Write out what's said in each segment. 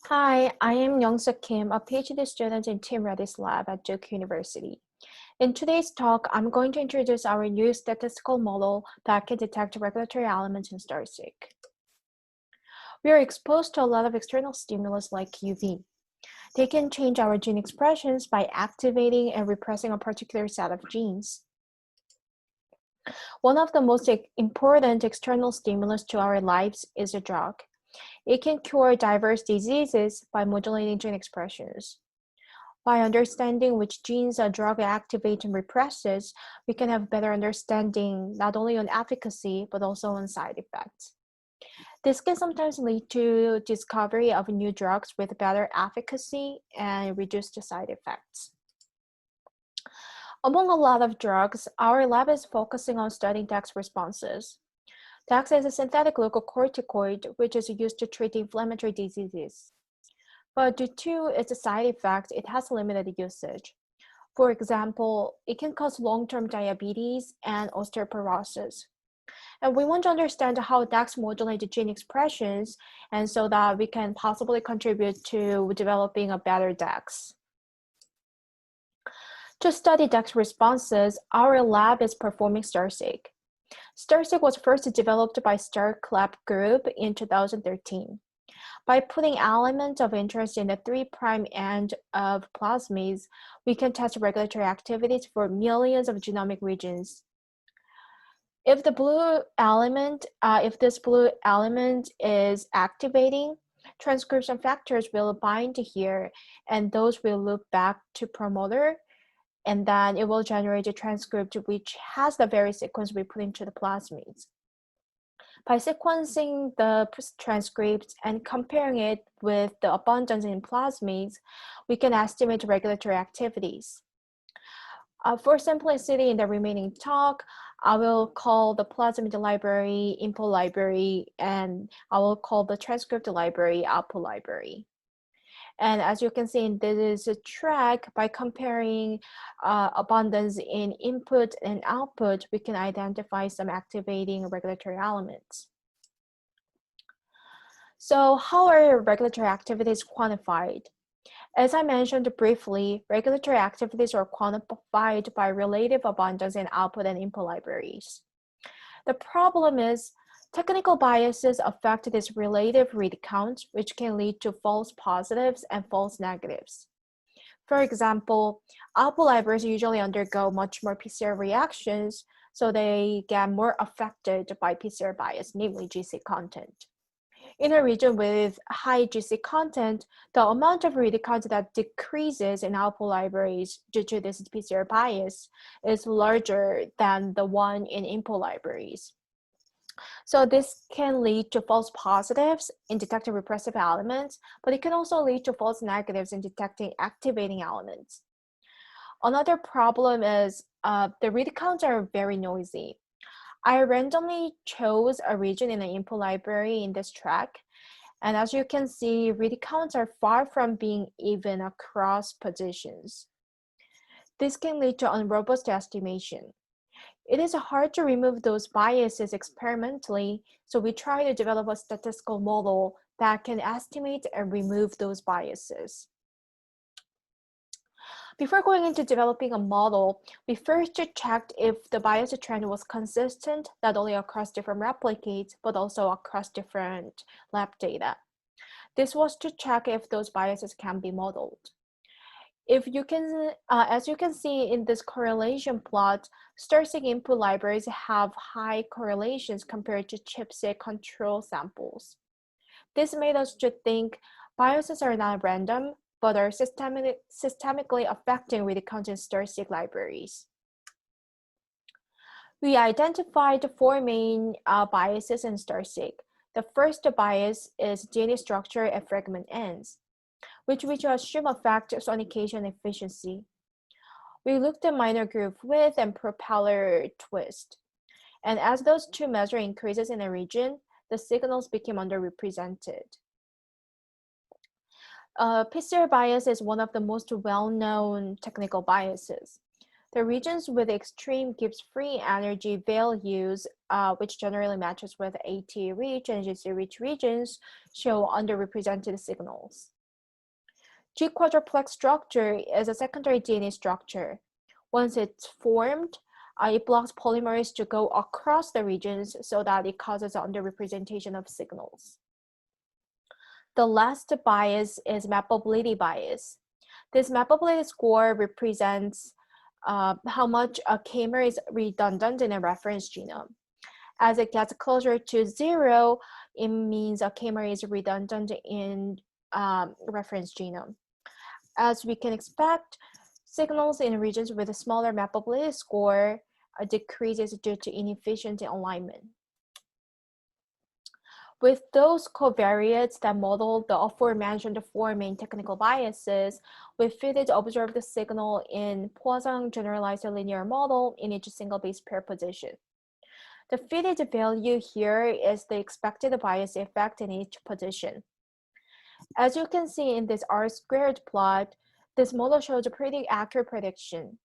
Hi, I am Young-Sook Kim, a PhD student in Team Redis Lab at Duke University. In today's talk, I'm going to introduce our new statistical model that can detect regulatory elements in STARR-seq. We are exposed to a lot of external stimulus like UV. They can change our gene expressions by activating and repressing a particular set of genes. One of the most important external stimulus to our lives is a drug. It can cure diverse diseases by modulating gene expressions. By understanding which genes a drug activates and represses, we can have better understanding not only on efficacy, but also on side effects. This can sometimes lead to discovery of new drugs with better efficacy and reduced side effects. Among a lot of drugs, our lab is focusing on studying DAX responses. DAX is a synthetic glucocorticoid, which is used to treat inflammatory diseases. But due to its side effects, it has limited usage. For example, it can cause long-term diabetes and osteoporosis. And we want to understand how DAX modulates gene expressions, and so that we can possibly contribute to developing a better DAX. To study DAX responses, our lab is performing STARR-seq. STARR-seq was first developed by STARR Lab Group in 2013. By putting elements of interest in the 3' end of plasmids, we can test regulatory activities for millions of genomic regions. If this blue element is activating, transcription factors will bind here, and those will loop back to promoter, and then it will generate a transcript which has the very sequence we put into the plasmids. By sequencing the transcripts and comparing it with the abundance in plasmids, we can estimate regulatory activities. For simplicity in the remaining talk, I will call the plasmid library input library, and I will call the transcript library output library. And as you can see, this is a track. By comparing abundance in input and output, we can identify some activating regulatory elements. So how are regulatory activities quantified? As I mentioned briefly, regulatory activities are quantified by relative abundance in output and input libraries. The problem is technical biases affect this relative read count, which can lead to false positives and false negatives. For example, output libraries usually undergo much more PCR reactions, so they get more affected by PCR bias, namely GC content. In a region with high GC content, the amount of read count that decreases in output libraries due to this PCR bias is larger than the one in input libraries. So this can lead to false positives in detecting repressive elements, but it can also lead to false negatives in detecting activating elements. Another problem is the read counts are very noisy. I randomly chose a region in the input library in this track, and as you can see, read counts are far from being even across positions. This can lead to unrobust estimation. It is hard to remove those biases experimentally, so we try to develop a statistical model that can estimate and remove those biases. Before going into developing a model, we first checked if the bias trend was consistent, not only across different replicates, but also across different lab data. This was to check if those biases can be modeled. As you can see in this correlation plot, STARR-seq input libraries have high correlations compared to ChIP-seq control samples. This made us to think biases are not random, but are systemically affecting read count in STARR-seq libraries. We identified 4 main biases in STARR-seq. The first bias is DNA structure at fragment ends, which we assume affect sonication efficiency. We looked at minor groove width and propeller twist. And as those two measure increases in a region, the signals became underrepresented. PCR bias is one of the most well-known technical biases. The regions with extreme Gibbs free energy values, which generally matches with AT-rich and GC-rich regions, show underrepresented signals. G-quadruplex structure is a secondary DNA structure. Once it's formed, it blocks polymerase to go across the regions so that it causes underrepresentation of signals. The last bias is mapability bias. This mapability score represents how much a chimer is redundant in a reference genome. As it gets closer to 0, it means a chimer is redundant in reference genome. As we can expect, signals in regions with a smaller mapability score decreases due to inefficient alignment. With those covariates that model the aforementioned 4 main technical biases, we fitted observed signal in Poisson generalized linear model in each single base pair position. The fitted value here is the expected bias effect in each position. As you can see in this R-squared plot, this model shows a pretty accurate prediction.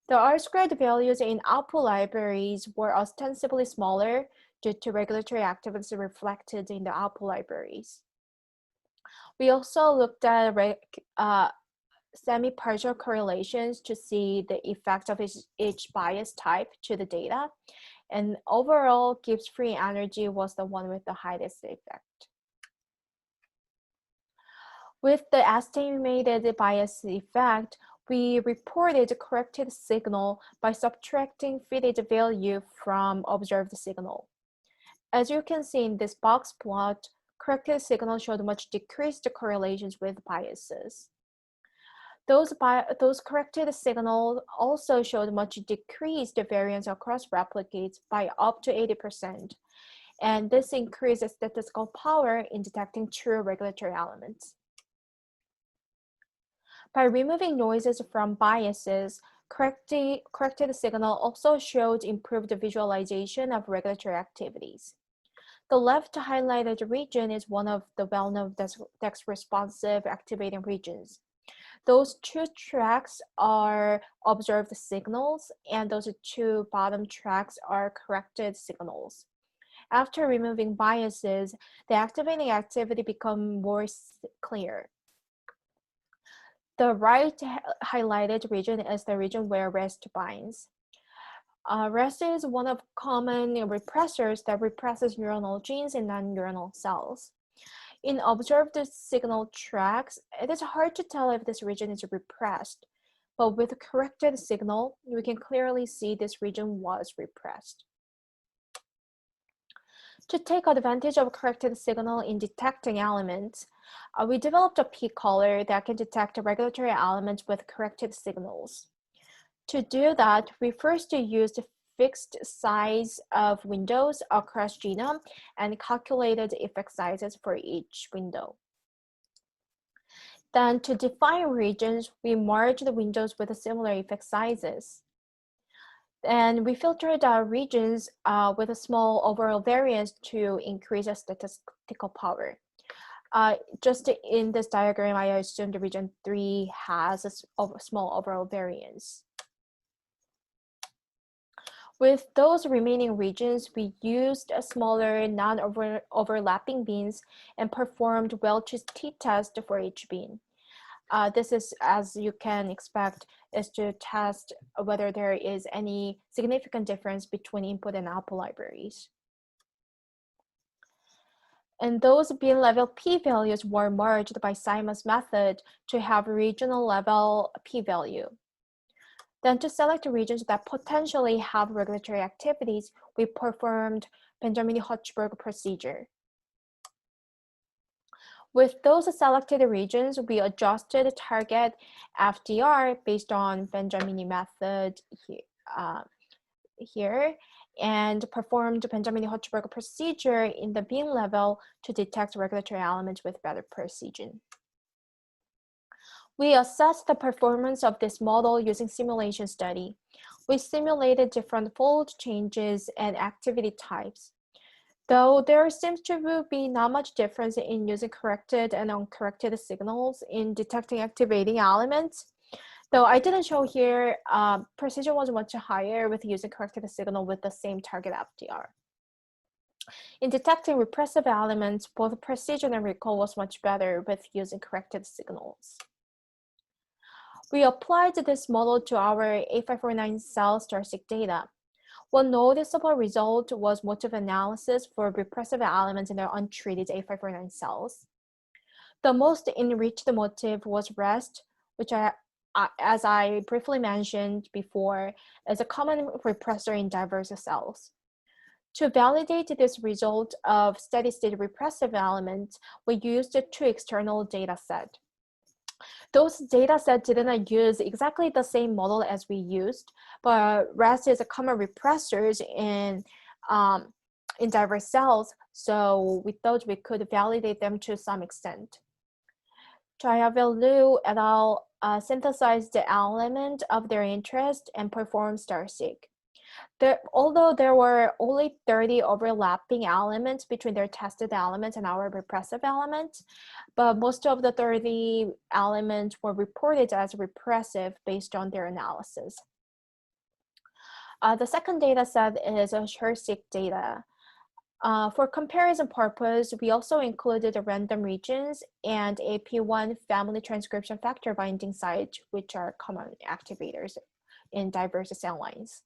The R-squared values in output libraries were ostensibly smaller due to regulatory activity reflected in the output libraries. We also looked at semi-partial correlations to see the effect of each bias type to the data, and overall Gibbs free energy was the one with the highest effect. With the estimated bias effect, we reported corrected signal by subtracting fitted value from observed signal. As you can see in this box plot, corrected signal showed much decreased correlations with biases. Those corrected signals also showed much decreased variance across replicates by up to 80%, and this increases statistical power in detecting true regulatory elements. By removing noises from biases, corrected signal also showed improved visualization of regulatory activities. The left highlighted region is one of the well-known DEX-responsive activating regions. Those 2 tracks are observed signals, and those 2 bottom tracks are corrected signals. After removing biases, the activating activity becomes more clear. The right highlighted region is the region where REST binds. REST is one of common repressors that represses neuronal genes in non-neuronal cells. In observed signal tracks, it is hard to tell if this region is repressed, but with corrected signal, we can clearly see this region was repressed. To take advantage of corrected signal in detecting elements, we developed a p-color that can detect regulatory elements with corrected signals. To do that, we first used fixed size of windows across genome and calculated effect sizes for each window. Then to define regions, we merged the windows with similar effect sizes. And we filtered regions with a small overall variance to increase the statistical power. Just in this diagram, I assume the region 3 has a small overall variance. With those remaining regions, we used a smaller non-overlapping beans and performed Welch's t-test for each bean. This is, as you can expect, is to test whether there is any significant difference between input and output libraries. And those bean level p-values were merged by Simon's method to have regional level p-value. Then to select regions that potentially have regulatory activities, we performed Benjamin-Hochberg procedure. With those selected regions, we adjusted target FDR based on Benjamin method here and performed Benjamin-Hochberg procedure in the bean level to detect regulatory elements with better precision. We assessed the performance of this model using simulation study. We simulated different fold changes and activity types. Though there seems to be not much difference in using corrected and uncorrected signals in detecting activating elements, though I didn't show here, precision was much higher with using corrected signal with the same target FDR. In detecting repressive elements, both precision and recall was much better with using corrected signals. We applied this model to our A549 cell STARR-seq data. One noticeable result was motif analysis for repressive elements in their untreated A549 cells. The most enriched motif was REST, which as I briefly mentioned before, is a common repressor in diverse cells. To validate this result of steady-state repressive elements, we used two external data sets. Those data sets didn't use exactly the same model as we used, but REST is a common repressors in diverse cells, so we thought we could validate them to some extent. Liu et al. Synthesized the element of their interest and performed STARR-seq. Although there were only 30 overlapping elements between their tested elements and our repressive elements, but most of the 30 elements were reported as repressive based on their analysis. The second data set is a STARR-seq data. For comparison purpose, we also included the random regions and a P1 family transcription factor binding site, which are common activators in diverse cell lines.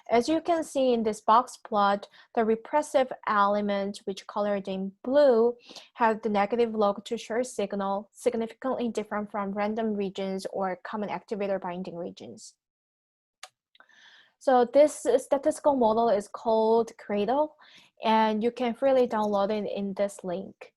As you can see in this box plot, the repressive element, which colored in blue, had the negative log to STARR signal, significantly different from random regions or common activator binding regions. So this statistical model is called Cradle, and you can freely download it in this link.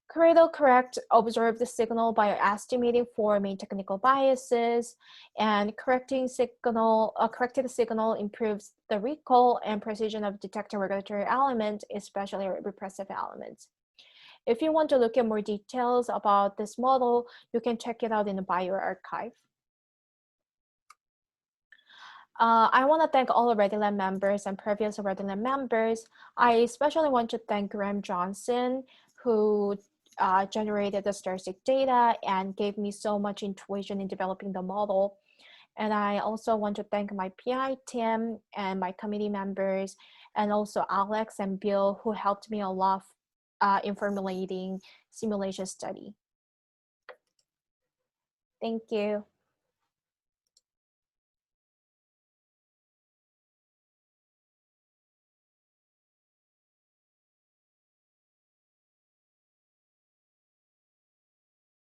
Cradle corrects observed signal by estimating four main technical biases, and corrected signal improves the recall and precision of detecting regulatory elements, especially repressive elements. If you want to look at more details about this model, you can check it out in the bioRxiv. I want to thank all ReadyLab members and previous ReadyLab members. I especially want to thank Graham Johnson, who generated the STARR-seq data and gave me so much intuition in developing the model. And I also want to thank my PI team and my committee members, and also Alex and Bill, who helped me a lot in formulating simulation study. Thank you.